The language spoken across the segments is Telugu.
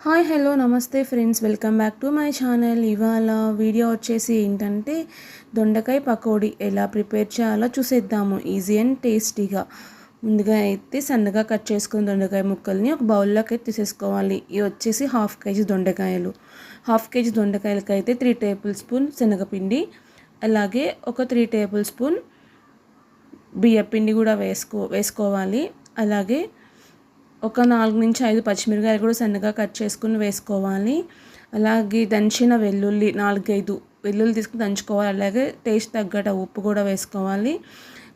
హాయ్ హలో నమస్తే friends, welcome back to my channel. ఇవాళ వీడియో వచ్చేసి ఏంటంటే దొండకాయ పకోడీ ఎలా ప్రిపేర్ చేయాలో చూసేద్దాము, ఈజీ అండ్ టేస్టీగా. ముందుగా అయితే సన్నగా కట్ చేసుకున్న దొండకాయ ముక్కల్ని ఒక బౌల్లోకి అయితే తీసేసుకోవాలి. ఇవి వచ్చేసి హాఫ్ కేజీ దొండకాయలు. హాఫ్ కేజీ దొండకాయలకి అయితే 3 టేబుల్ స్పూన్ శనగపిండి, అలాగే ఒక 3 టేబుల్ స్పూన్ బియ్యపిండి కూడా వేసుకోవాలి. అలాగే ఒక 4-5 పచ్చిమిరపకాయలు కూడా సన్నగా కట్ చేసుకుని వేసుకోవాలి. అలాగే దంచిన వెల్లుల్లి 4-5 వెల్లుల్లి తీసుకుని దంచుకోవాలి. అలాగే టేస్ట్ తగ్గట ఉప్పు కూడా వేసుకోవాలి.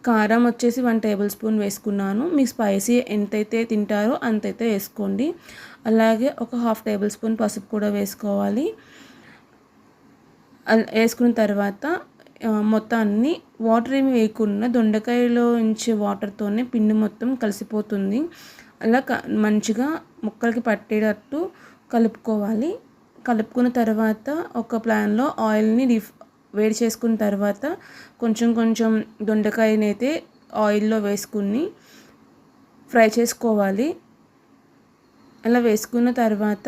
కారం వచ్చేసి 1 టేబుల్ స్పూన్ వేసుకున్నాను. మీకు స్పైసీ ఎంతైతే తింటారో అంతైతే వేసుకోండి. అలాగే ఒక 1/2 టేబుల్ స్పూన్ పసుపు కూడా వేసుకోవాలి. వేసుకున్న తర్వాత మొత్తాన్ని వాటర్ ఏమి వేయకుండా దొండకాయలో ఉంచే వాటర్తోనే పిండి మొత్తం కలిసిపోతుంది. అలా మంచిగా ముక్కలకి పట్టేటట్టు కలుపుకోవాలి. కలుపుకున్న తర్వాత ఒక ప్యాన్లో ఆయిల్ని వేడి చేసుకున్న తర్వాత కొంచెం కొంచెం దొండకాయని అయితే ఆయిల్లో వేసుకుని ఫ్రై చేసుకోవాలి. అలా వేసుకున్న తర్వాత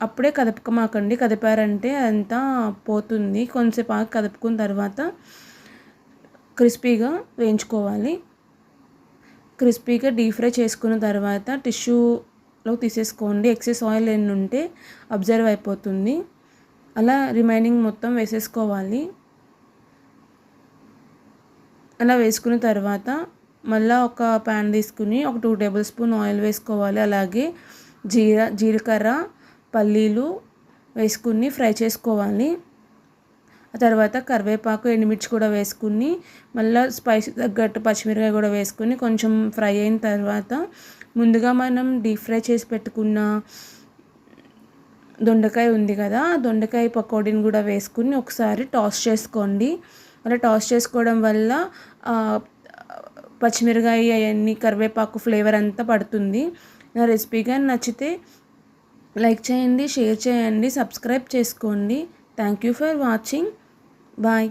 అప్పుడే కదపకమాకండి, కదిపారంటే అదంతా పోతుంది. కొంచెంసేపు ఆగి కదుపుకున్న తర్వాత క్రిస్పీగా వేయించుకోవాలి. క్రిస్పీగా డీప్ ఫ్రై చేసుకున్న తర్వాత టిష్యూలో తీసేసుకోండి. ఎక్సెస్ ఆయిల్ ఎన్ని ఉంటే అబ్జర్వ్ అయిపోతుంది. అలా రిమైనింగ్ మొత్తం వేసేసుకోవాలి. అలా వేసుకున్న తర్వాత మళ్ళీ ఒక ప్యాన్ తీసుకుని ఒక 2 టేబుల్ స్పూన్ ఆయిల్ వేసుకోవాలి. అలాగే జీలకర్ర, పల్లీలు వేసుకుని ఫ్రై చేసుకోవాలి. ఆ తర్వాత కరివేపాకు, ఎండుమిర్చి కూడా వేసుకుని మళ్ళీ స్పైసీ తగ్గట్టు పచ్చిమిరపకాయ కూడా వేసుకుని కొంచెం ఫ్రై అయిన తర్వాత ముందుగా మనం డీప్ ఫ్రై చేసి పెట్టుకున్న దొండకాయ ఉంది కదా, ఆ దొండకాయ పకోడీని కూడా వేసుకుని ఒకసారి టాస్ చేసుకోండి. అలా టాస్ చేసుకోవడం వల్ల పచ్చిమిరపకాయ అవన్నీ కరివేపాకు ఫ్లేవర్ అంతా పడుతుంది. నా రెసిపీగా నచ్చితే లైక్ చేయండి, షేర్ చేయండి, సబ్స్క్రైబ్ చేసుకోండి. Thank you for watching. Bye.